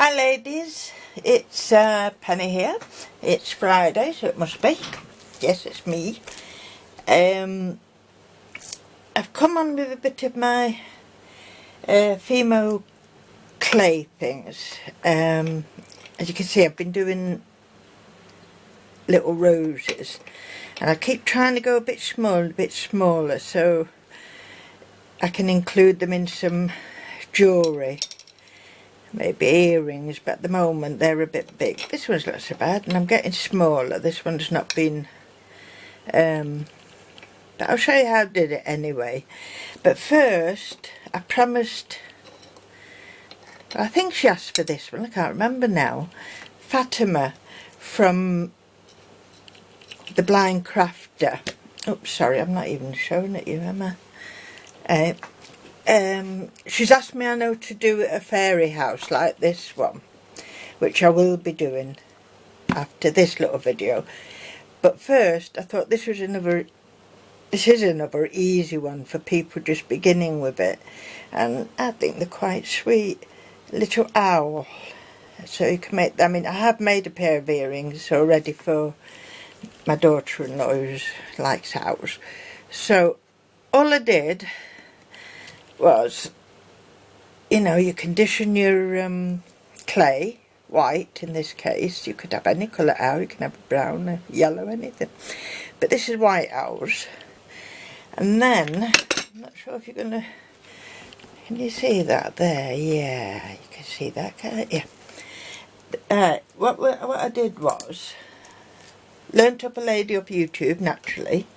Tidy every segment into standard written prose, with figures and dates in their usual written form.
Hi ladies, it's Penny here. It's Friday, so it must be. Yes, it's me. I've come on with a bit of my Fimo clay things. As you can see, I've been doing little roses, and I keep trying to go a bit smaller, so I can include them in some jewellery. Maybe earrings, but at the moment they're a bit big. This one's not so bad, and I'm getting smaller. This one's not been but I'll show you how I did it anyway. But first I promised, I think she asked for this one, I can't remember now, Fatima from the Blind Crafter. Oops, sorry, I'm not even showing it you, am I? She's asked me, I know, to do a fairy house like this one, which I will be doing after this little video. But first I thought this is another easy one for people just beginning with it, and I think they're quite sweet. Little owl. So you can make, I mean, I have made a pair of earrings already for my daughter-in-law who likes owls. So all I did was, you know, you condition your clay, white in this case. You could have any colour owl, you can have a brown, a yellow, anything. But this is white owls. And then, I'm not sure if you're going to, can you see that there? Yeah, you can see that, can't you? What I did was, learnt up a lady off YouTube, naturally,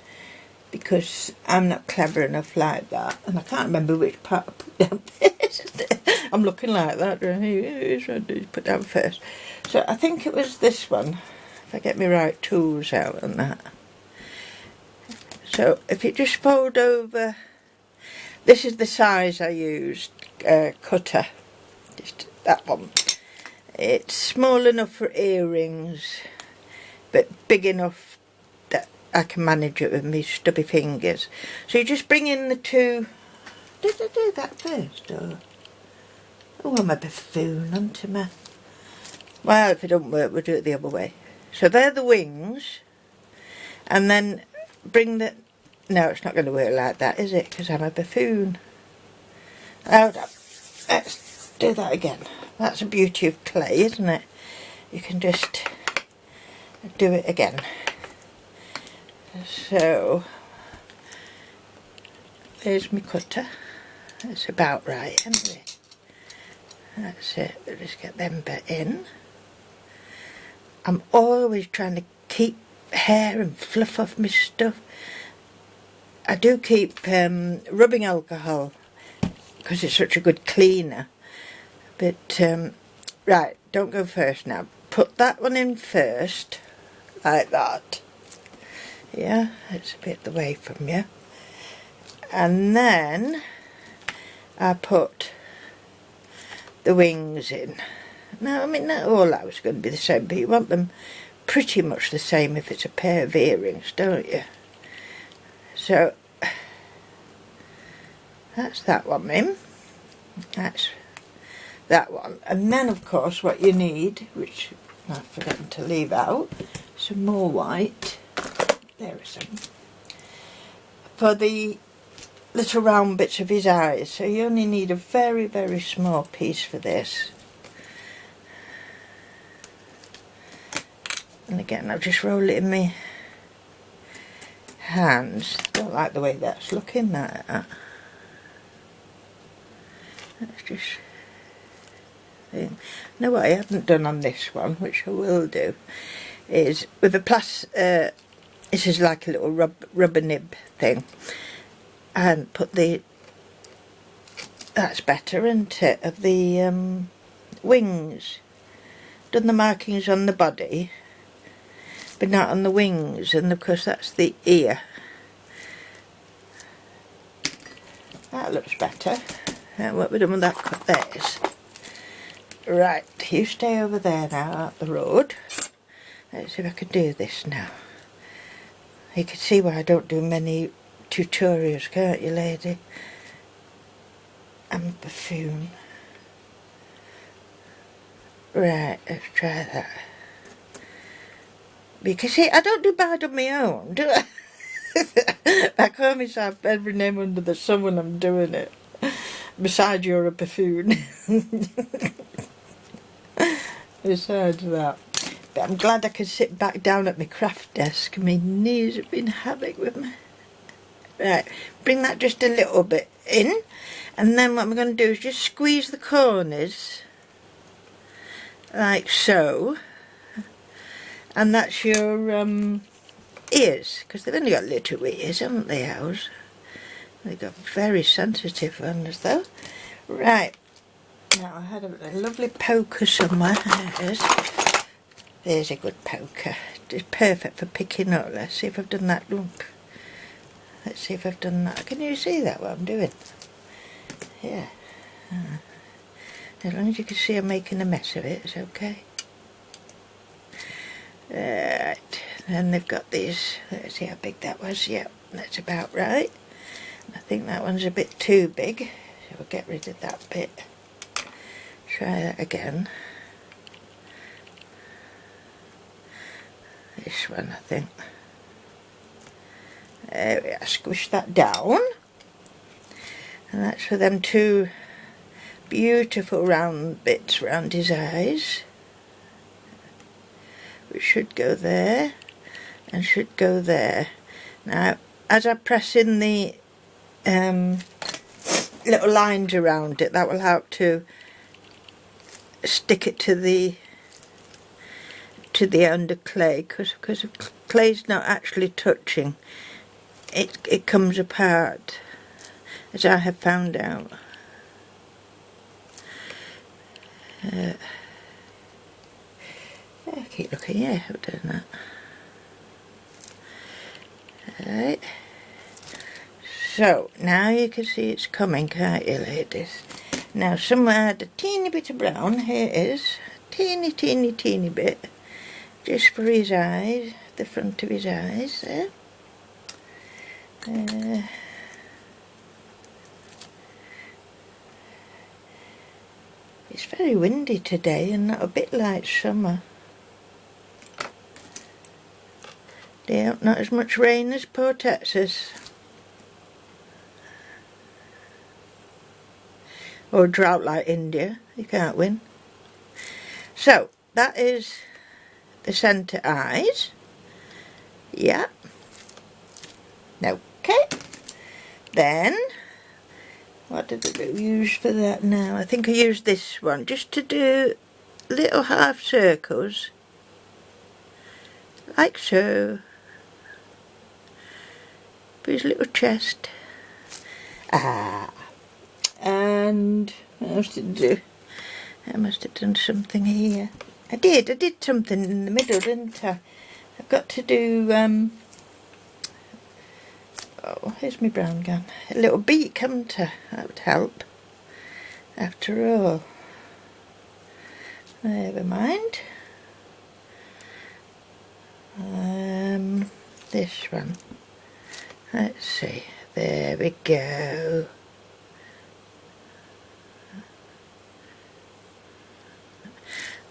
because I'm not clever enough like that, and I can't remember which part I put down first. I'm looking like that, put down first. So I think it was this one, if I get my right tools out and that. So if you just fold over, this is the size I used, cutter, just that one. It's small enough for earrings, but big enough that I can manage it with my stubby fingers. So you just bring in the two. Did I do that first? Or? Oh, I'm a buffoon, aren't I? Well, if it don't work, we'll do it the other way. So they're the wings, and then bring the. No, it's not going to work like that, is it? Because I'm a buffoon. Hold up. Let's do that again. That's a beauty of clay, isn't it? You can just do it again. So there's my cutter. That's about right, isn't it? That's it. We'll just get them bit in. I'm always trying to keep hair and fluff off my stuff. I do keep rubbing alcohol because it's such a good cleaner. But right, don't go first now. Put that one in first, like that. Yeah, it's a bit away from you. And then I put the wings in. Now, I mean, not all that was going to be the same, but you want them pretty much the same if it's a pair of earrings, don't you? So that's that one in. That's that one. And then, of course, what you need, which I've forgotten to leave out, some more white. There is some. For the little round bits of his eyes. So you only need a very, very small piece for this. And again, I'll just roll it in my hands. Don't like the way that's looking, that. Let's just think. Now what I haven't done on this one, which I will do, is with a this is like a little rubber nib thing, and put the, that's better, isn't it, of the wings. Done the markings on the body, but not on the wings, and of course that's the ear. That looks better. What we've done with that cut there is. Right, you stay over there now at the road. Let's see if I can do this now. You can see why I don't do many tutorials, can't you, lady? I'm a buffoon. Right, let's try that. Because see, I don't do bad on my own, do I? I call myself every name under the sun when I'm doing it. Besides, you're a buffoon. Besides that. But I'm glad I can sit back down at my craft desk. My knees have been havoc with me. Right, bring that just a little bit in. And then what I'm going to do is just squeeze the corners. Like so. And that's your ears. Because they've only got little ears, haven't they, owls? They've got very sensitive ones, though. Right. Now, I had a lovely poker somewhere. There it is. There's a good poker. It's perfect for picking up. Let's see if I've done that lump. Let's see if I've done that. Can you see that, what I'm doing? Yeah. As long as you can see I'm making a mess of it, it's okay. Right. Then they've got these. Let's see how big that was. Yep, that's about right. I think that one's a bit too big, so we'll get rid of that bit. Try that again. This one, I think. There we are, squish that down. And that's for them two beautiful round bits round his eyes. Which should go there, and should go there. Now, as I press in the little lines around it, that will help to stick it to the under clay, because clay's not actually touching, it comes apart, as I have found out. I keep looking. Yeah, I've done that. Right. So now you can see it's coming, can't you, ladies? Now somewhere I had a teeny bit of brown. Here it is, teeny bit, just for his eyes, the front of his eyes there. It's very windy today and not a bit like summer. Yeah, not as much rain as poor Texas. Or drought like India. You can't win. So, that is the centre eyes. Yeah. Okay. Then, what did I use for that now? I think I used this one just to do little half circles. Like so. For his little chest. And what else did I do? I must have done something here. I did something in the middle, didn't I? I've got to do, oh, here's my brown gun. A little beak, haven't I? That would help. After all. Never mind. This one. Let's see. There we go.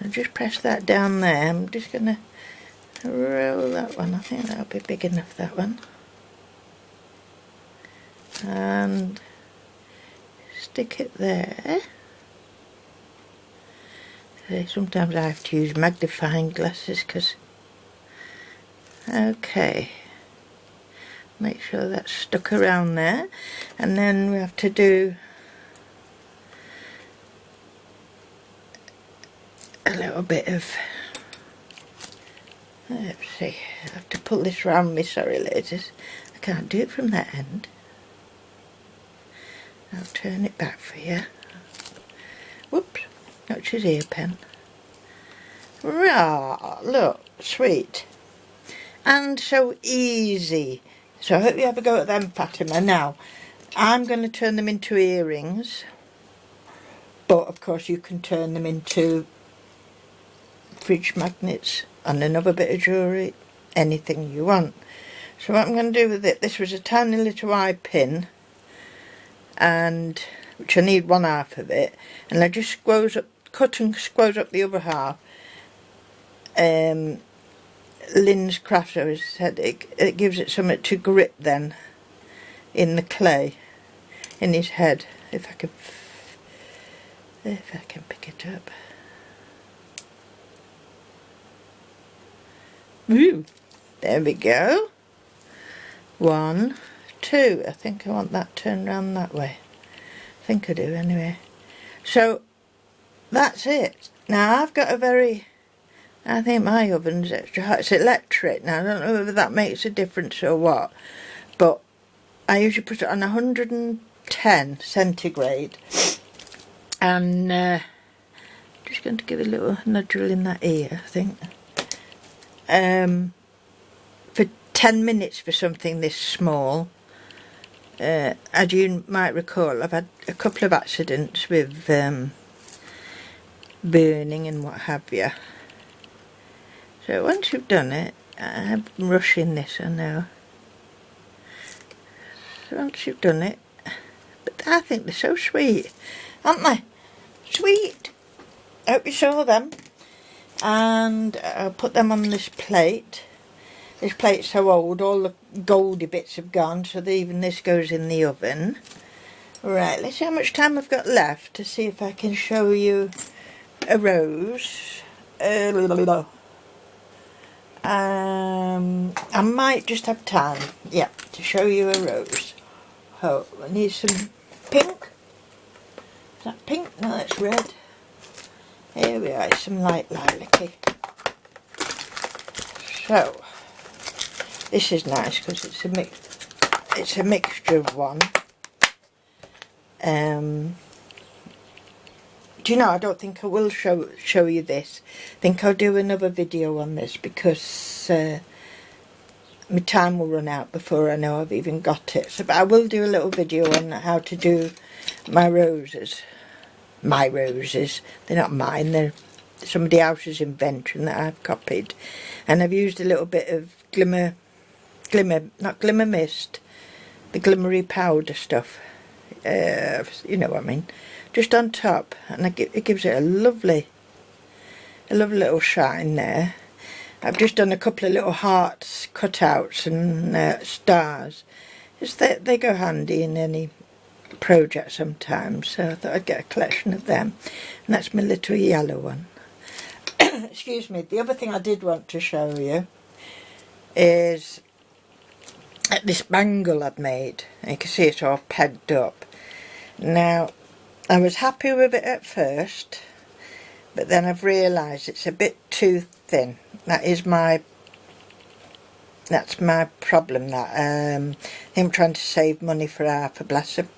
I'll just press that down there. I'm just going to roll that one. I think that'll be big enough, that one. And stick it there. So sometimes I have to use magnifying glasses because... Okay. Make sure that's stuck around there. And then we have to do a little bit of, let's see, I have to pull this round me, sorry ladies, I can't do it from that end. I'll turn it back for you. Whoops, that's his ear pen. Rah, look, sweet. And so easy. So I hope you have a go at them, Fatima. Now, I'm going to turn them into earrings, but of course you can turn them into fridge magnets and another bit of jewellery, anything you want. So what I'm going to do with it, this was a tiny little eye pin, and which I need one half of it, and I just cut and squares up the other half. Lynn's crafter has said it gives it something to grip then in the clay in his head. If I can pick it up. Woo! There we go. 1, 2. I think I want that turned around that way. I think I do anyway. So that's it. Now I've got I think my oven's extra hot. It's electric now. I don't know whether that makes a difference or what. But I usually put it on 110 centigrade. And just going to give it a little nudgel in that ear, I think. For 10 minutes for something this small. As you might recall, I've had a couple of accidents with burning and what have you. So once you've done it, I'm rushing this, I know. So once you've done it, but I think they're so sweet, aren't they? Sweet. I hope you saw them. And I'll put them on this plate. This plate's so old, all the goldy bits have gone, so that even this goes in the oven. Right, let's see how much time I've got left to see if I can show you a rose. I might just have time, yeah, to show you a rose. Oh, I need some pink. Is that pink? No, that's red. Here we are, some light lilac-y. So, this is nice because it's a mixture of one. Do you know, I don't think I will show you this. I think I'll do another video on this because my time will run out before I know I've even got it. So, but I will do a little video on how to do my roses. My roses. They're not mine, they're somebody else's invention that I've copied. And I've used a little bit of not glimmer mist, the glimmery powder stuff. You know what I mean. Just on top, and it gives it a lovely little shine there. I've just done a couple of little hearts cutouts and stars. Just they go handy in any project sometimes, so I thought I'd get a collection of them. And that's my little yellow one. Excuse me. The other thing I did want to show you is this bangle I'd made. You can see it's all pegged up. Now, I was happy with it at first, but then I've realised it's a bit too thin. That's my problem. That I'm trying to save money for half a blossom.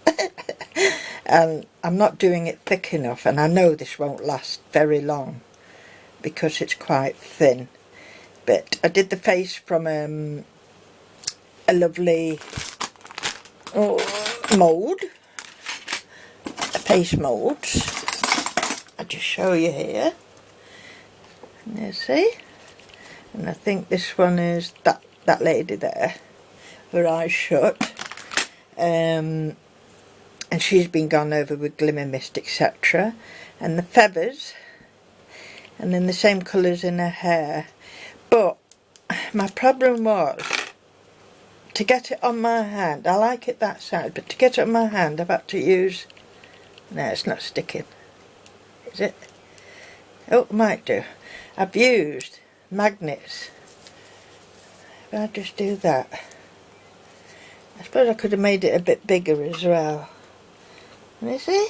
And I'm not doing it thick enough, and I know this won't last very long because it's quite thin. But I did the face from a lovely mould. Face moulds. I'll just show you here. You see? And I think this one is that lady there, her eyes shut. And she's been gone over with glimmer mist, etc. And the feathers, and then the same colours in her hair. But my problem was to get it on my hand. I like it that side, but to get it on my hand, I've had to use. No, it's not sticking. Is it? Oh, it might do. I've used magnets. If I just do that. I suppose I could have made it a bit bigger as well. You see?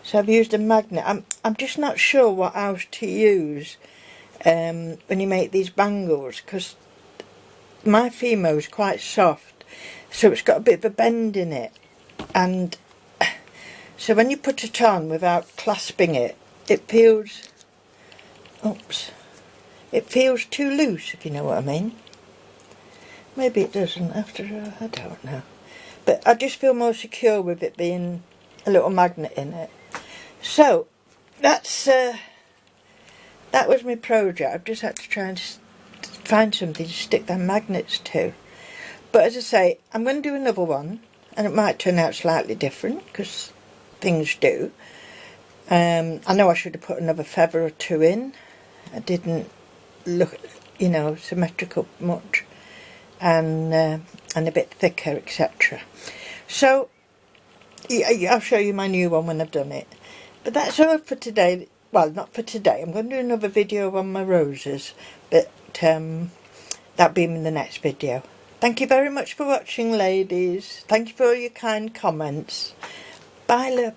So I've used a magnet. I'm just not sure what else to use when you make these bangles, because my Fimo is quite soft, so it's got a bit of a bend in it, and so when you put it on without clasping it, it feels, it feels too loose, if you know what I mean. Maybe it doesn't after all, I don't know. But I just feel more secure with it being a little magnet in it. So, that was my project. I've just had to try and find something to stick them magnets to. But as I say, I'm going to do another one, and it might turn out slightly different, because things do. I know I should have put another feather or two in. I didn't look, you know, symmetrical much, and a bit thicker, etc. So yeah, I'll show you my new one when I've done it. But that's all for today. Well, not for today. I'm going to do another video on my roses, but that'll be in the next video. Thank you very much for watching, ladies. Thank you for all your kind comments. Bye, love.